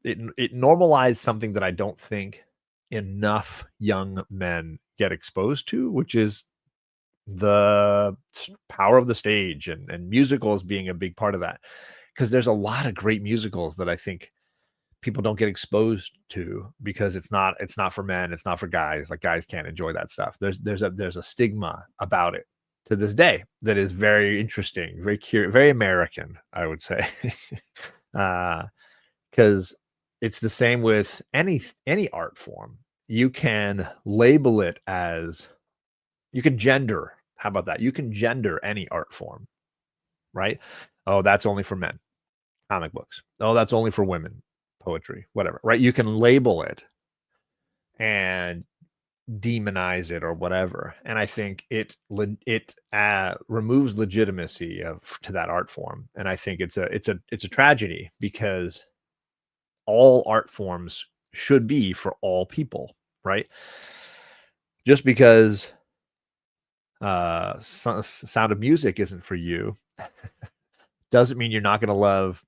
it normalized something that I don't think enough young men get exposed to, which is the power of the stage and musicals being a big part of that, because there's a lot of great musicals that I think people don't get exposed to because it's not for men, it's not for guys. Like, guys can't enjoy that stuff. There's a stigma about it to this day that is very interesting, very curious, very American, I would say. Because it's the same with any art form. You can label it as, you can gender. How about that? You can gender any art form, right? Oh, that's only for men. Comic books. Oh, that's only for women. Poetry, whatever, right? You can label it and demonize it or whatever. And I think it removes legitimacy to that art form. And I think it's a tragedy, because all art forms should be for all people, right? Just because Sound of Music isn't for you doesn't mean you're not going to love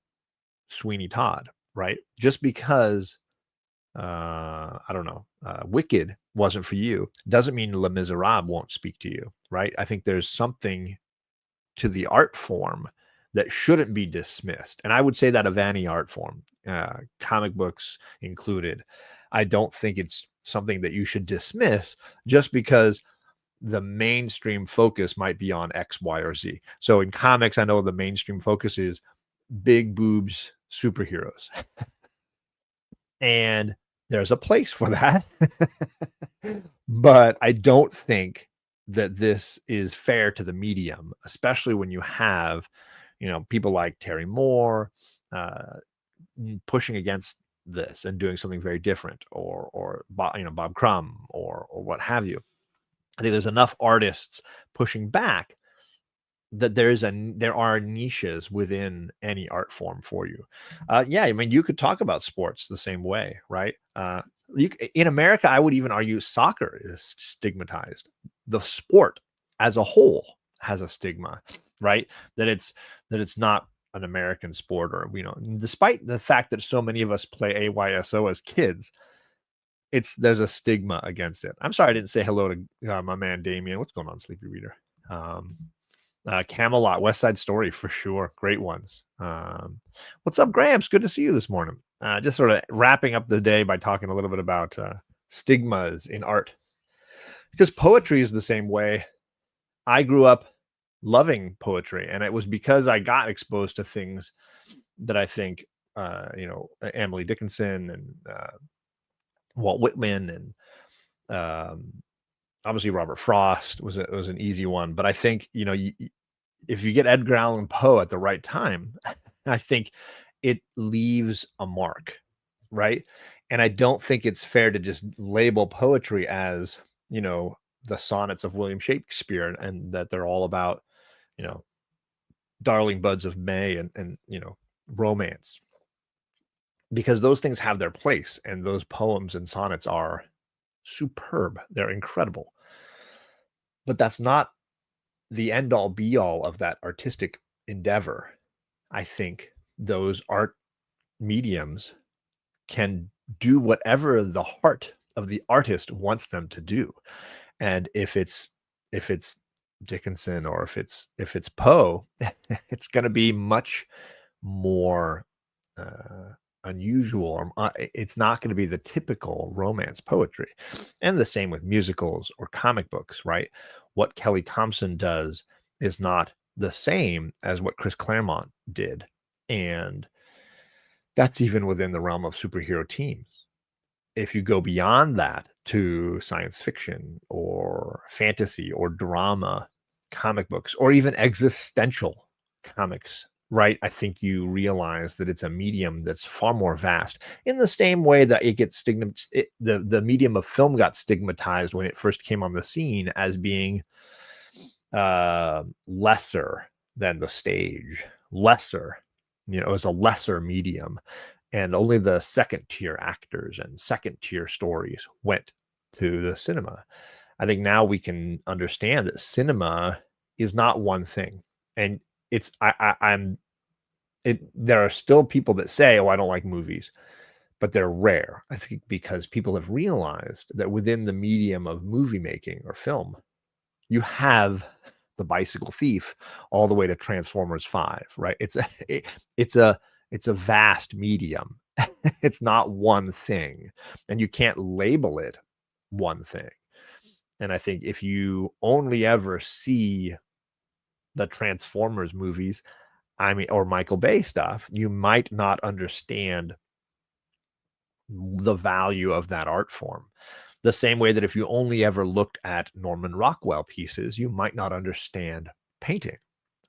Sweeney Todd, right? Just because I don't know, Wicked wasn't for you doesn't mean Les Miserables won't speak to you, right? I think there's something to the art form that shouldn't be dismissed, and I would say that of any art form, comic books included. I don't think it's something that you should dismiss just because the mainstream focus might be on X, Y, or Z. So in comics, I know the mainstream focus is big boobs superheroes. And there's a place for that. But I don't think that this is fair to the medium, especially when you have, people like Terry Moore pushing against this and doing something very different, or Bob Crumb or what have you. I think there's enough artists pushing back that there are niches within any art form for you. Yeah, I mean, you could talk about sports the same way, right? In America, I would even argue soccer is stigmatized. The sport as a whole has a stigma, right? That it's not an American sport, or despite the fact that so many of us play AYSO as kids, there's a stigma against it. I'm sorry I didn't say hello to my man Damien. What's going on, Sleepy Reader? Camelot, West Side Story, for sure. Great ones. What's up, Gramps? Good to see you this morning. Just sort of wrapping up the day by talking a little bit about stigmas in art, because poetry is the same way. I grew up loving poetry, and it was because I got exposed to things that I think Emily Dickinson and Walt Whitman and obviously Robert Frost was an easy one. But I think if you get Edgar Allan Poe at the right time, I think it leaves a mark, right? And I don't think it's fair to just label poetry as the sonnets of William Shakespeare, and that they're all about darling buds of May and romance, because those things have their place, and those poems and sonnets are superb. They're incredible. But that's not the end all be all of that artistic endeavor. I think those art mediums can do whatever the heart of the artist wants them to do. And if it's Dickinson, or if it's Poe, it's going to be much more unusual, or it's not going to be the typical romance poetry. And the same with musicals or comic books, right? What Kelly Thompson does is not the same as what Chris Claremont did. And that's even within the realm of superhero teams. If you go beyond that to science fiction or fantasy or drama comic books, or even existential comics, right? I think you realize that it's a medium that's far more vast, in the same way that it gets the medium of film got stigmatized when it first came on the scene as being lesser than the stage, it was a lesser medium, and only the second tier actors and second tier stories went to the cinema. I think now we can understand that cinema is not one thing, and there are still people that say, "Oh, I don't like movies," but they're rare. I think because people have realized that within the medium of movie making or film, you have The Bicycle Thief all the way to Transformers 5, right? It's a vast medium. It's not one thing, and you can't label it one thing. And I think if you only ever see the Transformers movies, or Michael Bay stuff, you might not understand the value of that art form. The same way that if you only ever looked at Norman Rockwell pieces, you might not understand painting,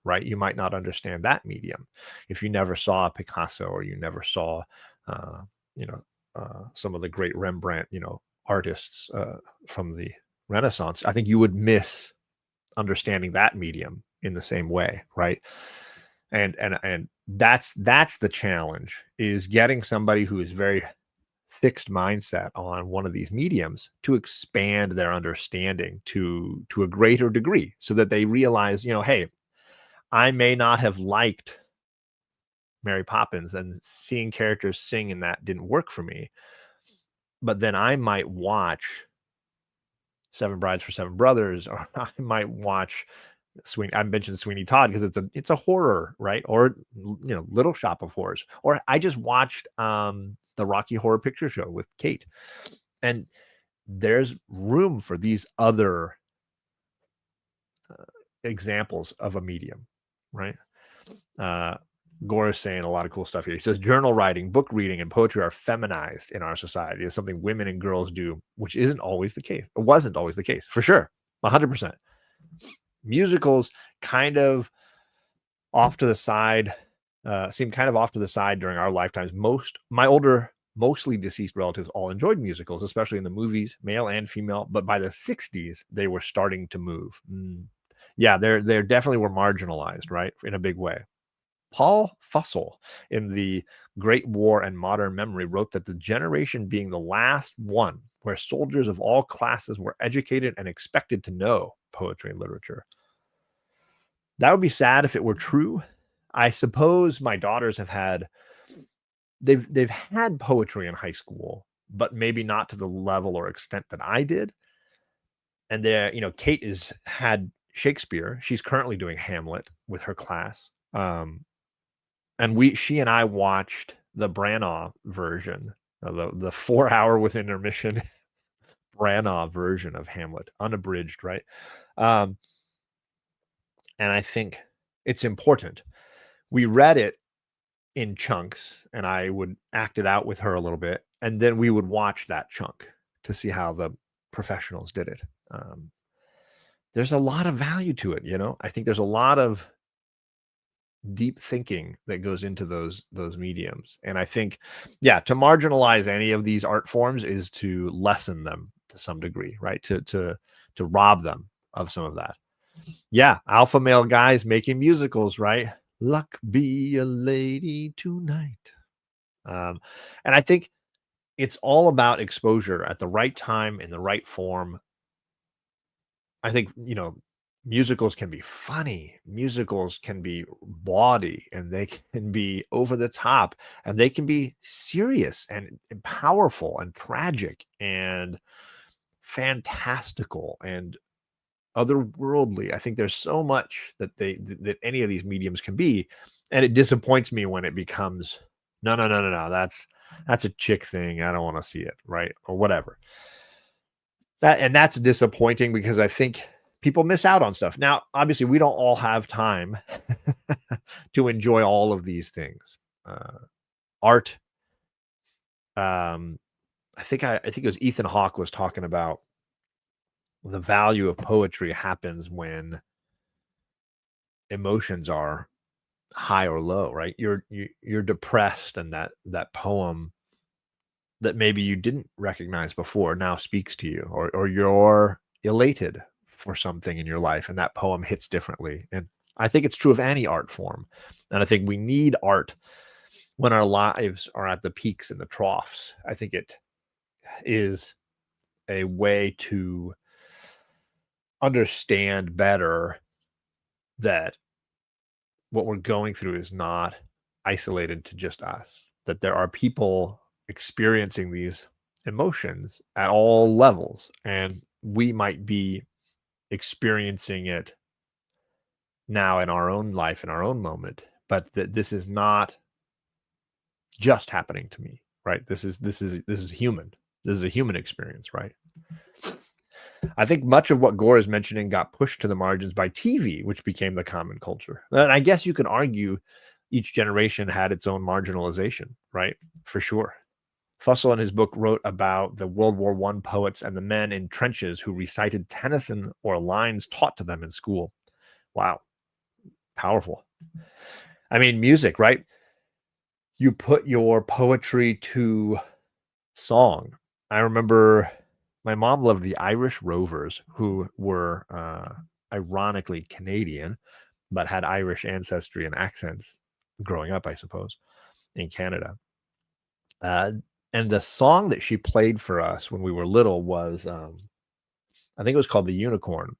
right? You might not understand that medium. If you never saw Picasso, or you never saw, some of the great Rembrandt, artists from the Renaissance, I think you would miss understanding that medium in the same way, right? And that's the challenge, is getting somebody who is very fixed mindset on one of these mediums to expand their understanding to a greater degree, so that they realize, hey, I may not have liked Mary Poppins, and seeing characters sing in that didn't work for me, but then I might watch Seven Brides for Seven Brothers, or I might watch I mentioned Sweeney Todd because it's a horror, right? Or Little Shop of Horrors. Or I just watched the Rocky Horror Picture Show with Kate, and there's room for these other examples of a medium, right? Gore is saying a lot of cool stuff here. He says journal writing, book reading, and poetry are feminized in our society. It's something women and girls do, which isn't always the case. It wasn't always the case, for sure, 100%. Musicals kind of off to the side, seemed kind of off to the side during our lifetimes. My older, mostly deceased relatives all enjoyed musicals, especially in the movies, male and female. But by the 60s, they were starting to move. Yeah, they definitely were marginalized, right, in a big way. Paul Fussell, in The Great War and Modern Memory, wrote that the generation being the last one where soldiers of all classes were educated and expected to know poetry and literature. That would be sad if it were true. I suppose my daughters have had they've had poetry in high school, but maybe not to the level or extent that I did. And Kate has had Shakespeare. She's currently doing Hamlet with her class. And she and I watched the Branagh version, the 4-hour with intermission Branagh version of Hamlet, unabridged, right? And I think it's important. We read it in chunks, and I would act it out with her a little bit, and then we would watch that chunk to see how the professionals did it. Um, there's a lot of value to it, you know? I think there's a lot of deep thinking that goes into those mediums, and I think, yeah, to marginalize any of these art forms is to lessen them to some degree, right? To rob them of some of that. Yeah, alpha male guys making musicals, right? Luck be a lady tonight. Um, and I think it's all about exposure at the right time in the right form. I think, you know, musicals can be funny, musicals can be bawdy, and they can be over the top, and they can be serious and powerful and tragic and fantastical and otherworldly. I think there's so much that that any of these mediums can be, and it disappoints me when it becomes no, no, no, no, no. That's a chick thing. I don't want to see it, right? Or whatever. That's disappointing because I think people miss out on stuff. Now, obviously, we don't all have time to enjoy all of these things. Art. Um, I think it was Ethan Hawke was talking about the value of poetry happens when emotions are high or low, right? You're depressed, and that poem that maybe you didn't recognize before now speaks to you, or you're elated for something in your life, and that poem hits differently. And I think it's true of any art form, and I think we need art when our lives are at the peaks and the troughs. I think it is a way to understand better that what we're going through is not isolated to just us, that there are people experiencing these emotions at all levels, and we might be experiencing it now in our own life, in our own moment, but that this is not just happening to me, right? This is human. This is a human experience, right? I think much of what Gore is mentioning got pushed to the margins by TV, which became the common culture. And I guess you could argue each generation had its own marginalization, right? For sure. Fussell in his book wrote about the World War I poets and the men in trenches who recited Tennyson or lines taught to them in school. Wow. Powerful. I mean, music, right? You put your poetry to song. I remember my mom loved the Irish Rovers, who were ironically Canadian, but had Irish ancestry and accents growing up, I suppose, in Canada. Uh, and the song that she played for us when we were little was, I think it was called The Unicorn.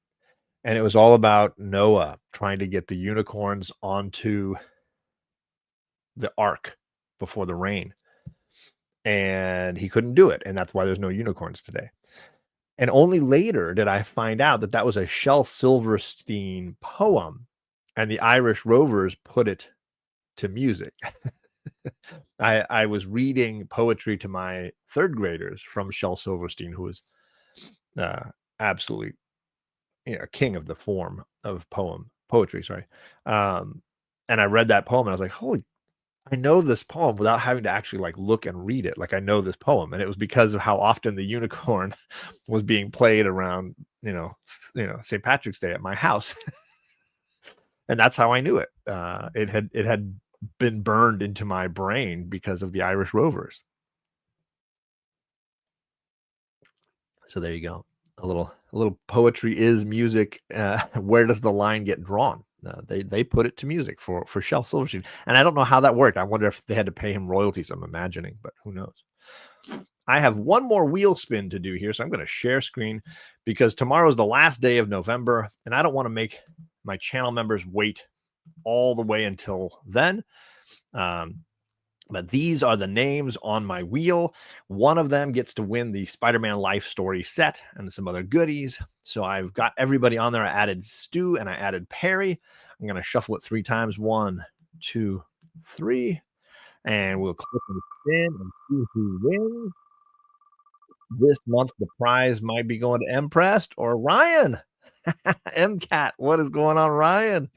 And it was all about Noah trying to get the unicorns onto the ark before the rain. And he couldn't do it. And that's why there's no unicorns today. And only later did I find out that that was a Shel Silverstein poem, and the Irish Rovers put it to music. I was reading poetry to my third graders from Shel Silverstein, who was absolutely, you know, king of the form of poetry. Sorry, and I read that poem, and I was like, "Holy I know this poem without having to actually like look and read it. Like I know this poem, and it was because of how often the unicorn was being played around, St. Patrick's Day at my house, and that's how I knew it. It had been burned into my brain because of the Irish Rovers. So there you go. A little poetry is music. Where does the line get drawn? They put it to music for Shel Silverstein, and I don't know how that worked. I wonder if they had to pay him royalties. I'm imagining, but who knows? I have one more wheel spin to do here, so I'm going to share screen because tomorrow is the last day of November, and I don't want to make my channel members wait all the way until then. But these are the names on my wheel. One of them gets to win the Spider-Man Life Story set and some other goodies. So I've got everybody on there. I added Stu and I added Perry. I'm going to shuffle it 3 times. 1, 2, 3. And we'll click and spin and see who wins. This month, the prize might be going to Impressed or Ryan. MCAT. What is going on, Ryan?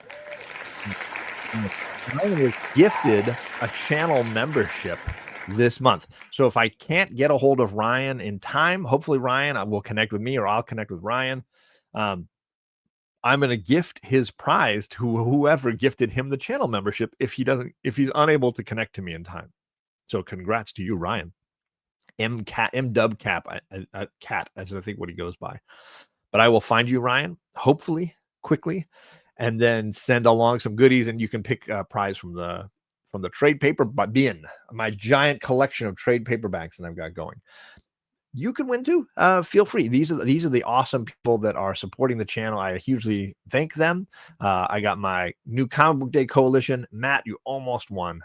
Ryan was gifted a channel membership this month. So if I can't get a hold of Ryan in time, hopefully Ryan will connect with me or I'll connect with Ryan. I'm going to gift his prize to whoever gifted him the channel membership if he's unable to connect to me in time. So congrats to you, Ryan. M Dub Cat, as I think what he goes by. But I will find you, Ryan, hopefully quickly, and then send along some goodies, and you can pick a prize from the trade paper bin, my giant collection of trade paperbacks that I've got going. You can win too. Feel free. These are the awesome people that are supporting the channel. I hugely thank them. I got my new Comic Book Day Coalition. Matt, you almost won.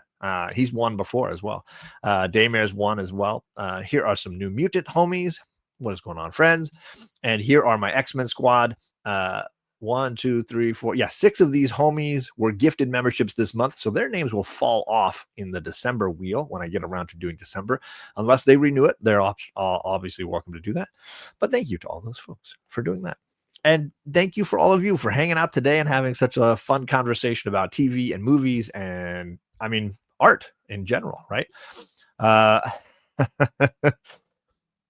He's won before as well. Daymare's won as well. Here are some new mutant homies. What is going on, friends? And here are my X-Men squad. 1, 2, 3, 4. Yeah, 6 of these homies were gifted memberships this month. So their names will fall off in the December wheel when I get around to doing December. Unless they renew it, they're obviously welcome to do that. But thank you to all those folks for doing that. And thank you for all of you for hanging out today and having such a fun conversation about TV and movies and, I mean, art in general, right?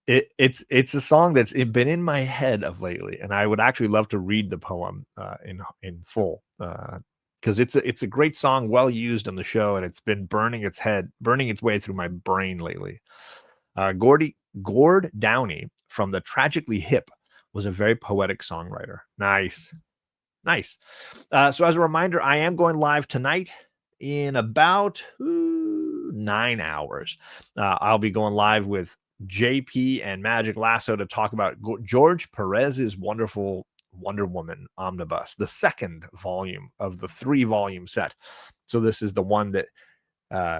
It's a song that's been in my head of lately, and I would actually love to read the poem in full because it's a great song, well used on the show, and it's been burning its way through my brain lately. Gord Downey from the Tragically Hip was a very poetic songwriter. Nice. So as a reminder, I am going live tonight in about 9 hours. I'll be going live with JP and Magic Lasso to talk about George Perez's wonderful Wonder Woman omnibus, the second volume of the 3-volume set. So this is the one that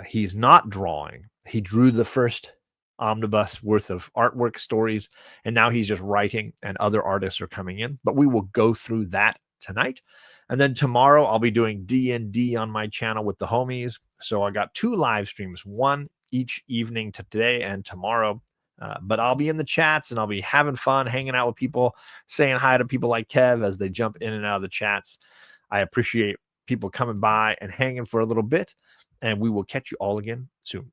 he's not drawing. He drew the first omnibus worth of artwork stories, and now he's just writing, and other artists are coming in. But we will go through that tonight. And then tomorrow I'll be doing D&D on my channel with the homies. So I got 2 live streams, one each evening today and tomorrow. But I'll be in the chats and I'll be having fun, hanging out with people, saying hi to people like Kev as they jump in and out of the chats. I appreciate people coming by and hanging for a little bit, and we will catch you all again soon.